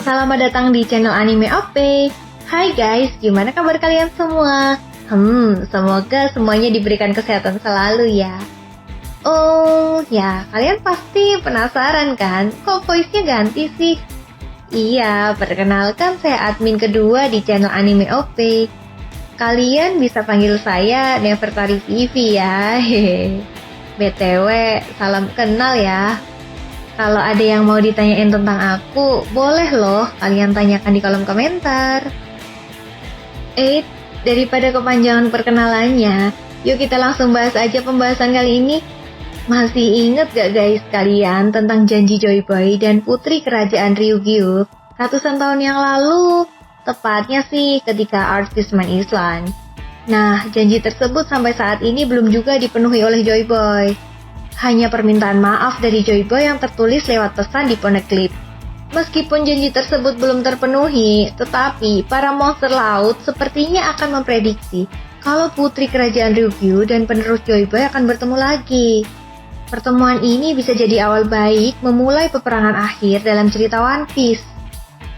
selamat datang di channel Anime OP. Hai guys, gimana kabar kalian semua? Semoga semuanya diberikan kesehatan selalu ya. Oh ya, kalian pasti penasaran kan, kok voice-nya ganti sih? Iya, perkenalkan saya admin kedua di channel Anime OP. Kalian bisa panggil saya Nevertari TV ya. BTW, salam kenal ya. Kalau ada yang mau ditanyain tentang aku, boleh loh kalian tanyakan di kolom komentar. Daripada kepanjangan perkenalannya, yuk kita langsung bahas aja pembahasan kali ini. Masih inget gak guys kalian tentang janji Joy Boy dan putri kerajaan Ryugyu ratusan tahun yang lalu? Tepatnya sih ketika Art Fishman Island. Nah, janji tersebut sampai saat ini belum juga dipenuhi oleh Joy Boy. Hanya permintaan maaf dari Joy Boy yang tertulis lewat pesan di Poneglyph. Meskipun janji tersebut belum terpenuhi, tetapi para monster laut sepertinya akan memprediksi kalau putri kerajaan Ryugyu dan penerus Joy Boy akan bertemu lagi. Pertemuan ini bisa jadi awal baik memulai peperangan akhir dalam cerita One Piece.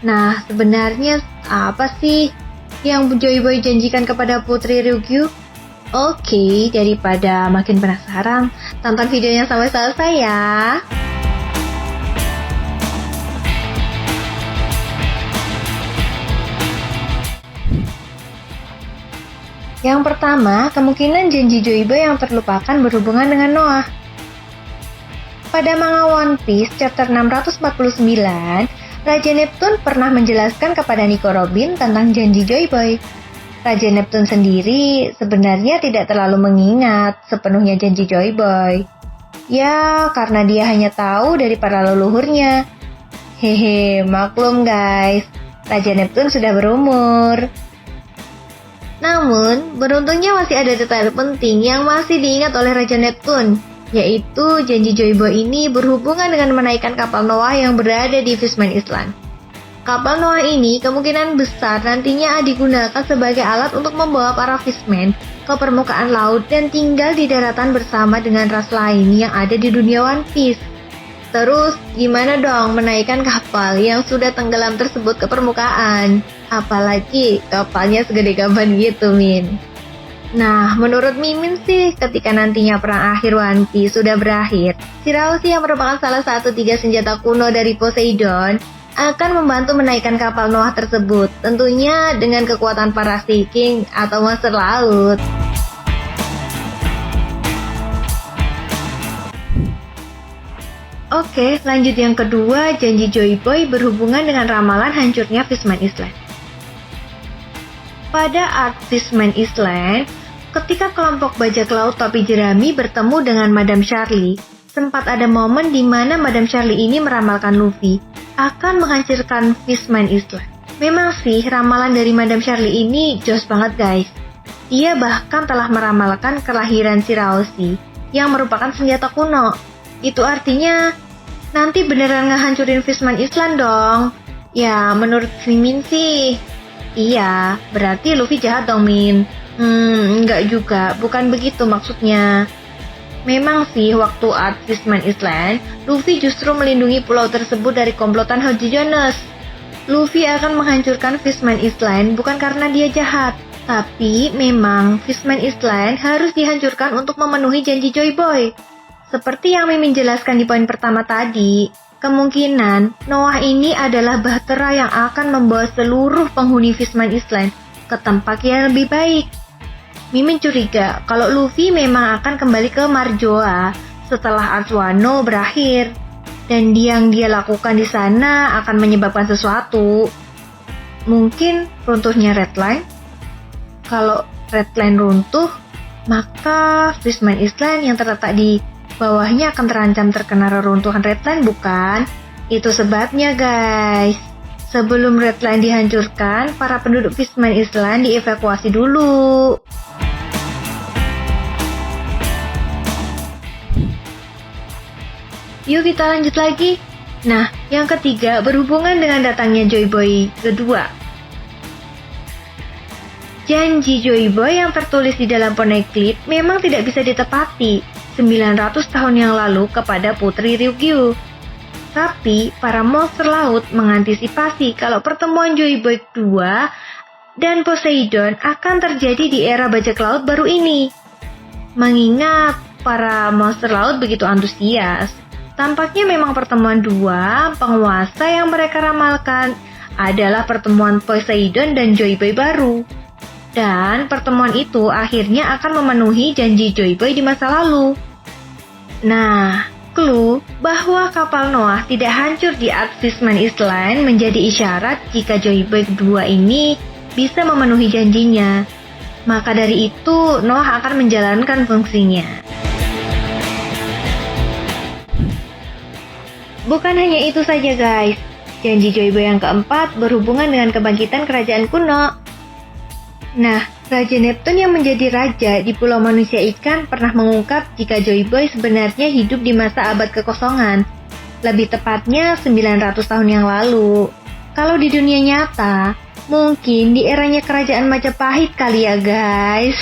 Nah, sebenarnya apa sih yang Joy Boy janjikan kepada putri Ryugyu? Oke, daripada makin penasaran, tonton videonya sampai selesai ya. Yang pertama, kemungkinan janji Joy Boy yang terlupakan berhubungan dengan Noah. Pada manga One Piece chapter 649, Raja Neptune pernah menjelaskan kepada Nico Robin tentang janji Joy Boy. Raja Neptune sendiri sebenarnya tidak terlalu mengingat sepenuhnya janji Joy Boy. Ya, karena dia hanya tahu dari para leluhurnya. Maklum guys, Raja Neptune sudah berumur. Namun, beruntungnya masih ada detail penting yang masih diingat oleh Raja Neptune, yaitu janji Joy Boy ini berhubungan dengan menaikkan kapal Noah yang berada di Fishman Island. Kapal Noah ini kemungkinan besar nantinya digunakan sebagai alat untuk membawa para fishman ke permukaan laut dan tinggal di daratan bersama dengan ras lain yang ada di dunia One Piece. Terus, gimana dong menaikkan kapal yang sudah tenggelam tersebut ke permukaan? Apalagi kapalnya segede gaban gitu, Min. Nah, menurut Mimin sih, ketika nantinya perang akhir One Piece sudah berakhir, Shirahoshi yang merupakan salah satu 3 senjata kuno dari Poseidon akan membantu menaikkan kapal Noah tersebut, tentunya dengan kekuatan para Sea King atau monster laut. Oke, lanjut yang kedua, janji Joy Boy berhubungan dengan ramalan hancurnya Fishman Island. Pada Art Fishman Island, ketika kelompok bajak laut topi jerami bertemu dengan Madame Charlie, sempat ada momen di mana Madame Charlie ini meramalkan Luffy akan menghancurkan Fishman Island. Memang sih, ramalan dari Madame Charlie ini jos banget guys. Dia bahkan telah meramalkan kelahiran Shirahoshi yang merupakan senjata kuno. Itu artinya nanti beneran ngehancurin Fishman Island dong. Ya, menurut Mimin sih iya, berarti Luffy jahat dong Min. Enggak juga, bukan begitu maksudnya. Memang sih, waktu Art Fishman Island, Luffy justru melindungi pulau tersebut dari komplotan Hoji Jones. Luffy akan menghancurkan Fishman Island bukan karena dia jahat, tapi memang Fishman Island harus dihancurkan untuk memenuhi janji Joy Boy. Seperti yang Mimin jelaskan di poin pertama tadi, kemungkinan Noah ini adalah bahtera yang akan membawa seluruh penghuni Fishman Island ke tempat yang lebih baik. Mimin curiga kalau Luffy memang akan kembali ke Marjoa setelah Art Wano berakhir, dan yang dia lakukan di sana akan menyebabkan sesuatu. Mungkin runtuhnya Red Line. Kalau Red Line runtuh, maka Fishman Island yang terletak di bawahnya akan terancam terkena reruntuhan Red Line, bukan? Itu sebabnya guys. Sebelum Red Line dihancurkan, para penduduk Fishman Island dievakuasi dulu. Yuk kita lanjut lagi. Nah, yang ketiga berhubungan dengan datangnya Joy Boy kedua. Janji Joy Boy yang tertulis di dalam Poneglyph memang tidak bisa ditepati 900 tahun yang lalu kepada putri Ryugyu. Tapi, para monster laut mengantisipasi kalau pertemuan Joy Boy 2 dan Poseidon akan terjadi di era bajak laut baru ini. Mengingat para monster laut begitu antusias, tampaknya memang pertemuan dua penguasa yang mereka ramalkan adalah pertemuan Poseidon dan Joy Boy baru. Dan pertemuan itu akhirnya akan memenuhi janji Joy Boy di masa lalu. Nah, clue bahwa kapal Noah tidak hancur di Fishman Island menjadi isyarat jika Joy Boy kedua ini bisa memenuhi janjinya. Maka dari itu, Noah akan menjalankan fungsinya. Bukan hanya itu saja guys, janji Joy Boy yang keempat berhubungan dengan kebangkitan kerajaan kuno. Nah, Raja Neptune yang menjadi raja di Pulau Manusia Ikan pernah mengungkap jika Joy Boy sebenarnya hidup di masa abad kekosongan, lebih tepatnya 900 tahun yang lalu. Kalau di dunia nyata, mungkin di eranya kerajaan Majapahit kali ya guys.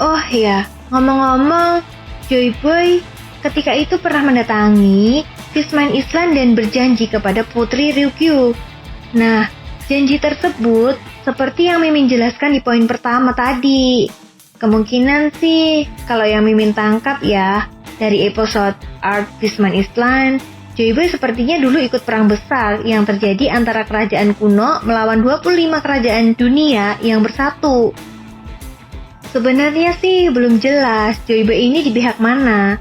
Oh ya, ngomong-ngomong, Joy Boy ketika itu pernah mendatangi Fishman Island dan berjanji kepada Putri Ryukyu. Nah, janji tersebut seperti yang Mimin jelaskan di poin pertama tadi. Kemungkinan sih, kalau yang Mimin tangkap ya, dari episode Art Fishman Island, Joy Boy sepertinya dulu ikut perang besar yang terjadi antara kerajaan kuno melawan 25 kerajaan dunia yang bersatu. Sebenarnya sih belum jelas Joy Boy ini di pihak mana.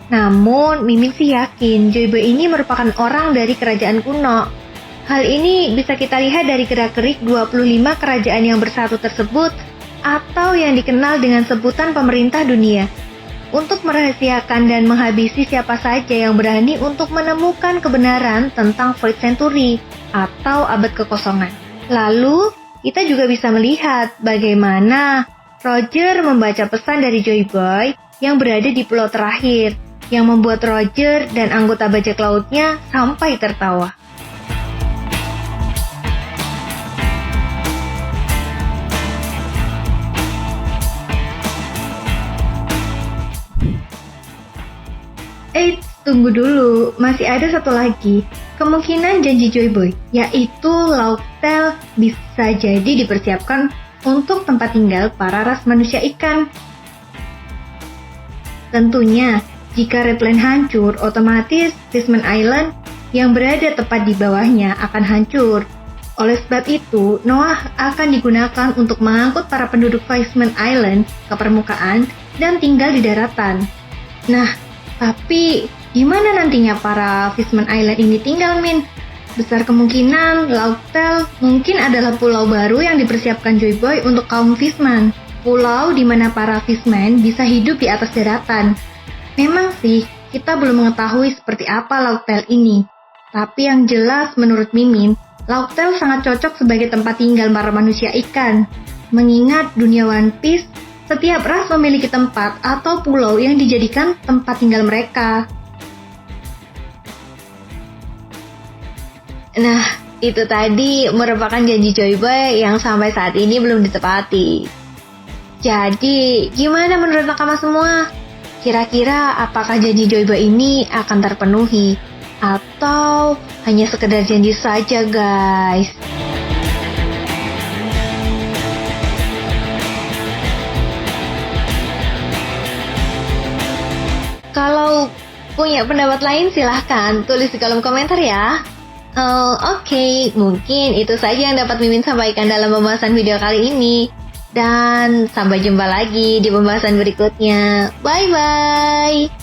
Namun, Mimin sih yakin Joy Boy ini merupakan orang dari kerajaan kuno. Hal ini bisa kita lihat dari gerak-gerik 25 kerajaan yang bersatu tersebut atau yang dikenal dengan sebutan pemerintah dunia untuk merahasiakan dan menghabisi siapa saja yang berani untuk menemukan kebenaran tentang Void Century atau abad kekosongan. Lalu, kita juga bisa melihat bagaimana Roger membaca pesan dari Joy Boy yang berada di pulau terakhir yang membuat Roger dan anggota bajak lautnya sampai tertawa. Tunggu dulu, masih ada satu lagi. Kemungkinan janji Joy Boy, yaitu Lauk Tale bisa jadi dipersiapkan untuk tempat tinggal para ras manusia ikan. Tentunya, jika Replan hancur, otomatis Fishman Island yang berada tepat di bawahnya akan hancur. Oleh sebab itu, Noah akan digunakan untuk mengangkut para penduduk Fishman Island ke permukaan dan tinggal di daratan. Nah, tapi gimana nantinya para Fishman Island ini tinggal, Min? Besar kemungkinan Lauk Tale mungkin adalah pulau baru yang dipersiapkan Joy Boy untuk kaum Fishman. Pulau di mana para Fishman bisa hidup di atas daratan. Memang sih, kita belum mengetahui seperti apa Lauk Tale ini. Tapi yang jelas menurut Mimin, Lauk Tale sangat cocok sebagai tempat tinggal para manusia ikan. Mengingat dunia One Piece, setiap ras memiliki tempat atau pulau yang dijadikan tempat tinggal mereka. Nah, itu tadi merupakan janji Joy Boy yang sampai saat ini belum ditepati. Jadi, gimana menurut nakama semua? Kira-kira apakah janji Joy Boy ini akan terpenuhi? Atau hanya sekedar janji saja, guys? Kalau punya pendapat lain silahkan tulis di kolom komentar ya. Oke, mungkin itu saja yang dapat Mimin sampaikan dalam pembahasan video kali ini. Dan sampai jumpa lagi di pembahasan berikutnya. Bye-bye!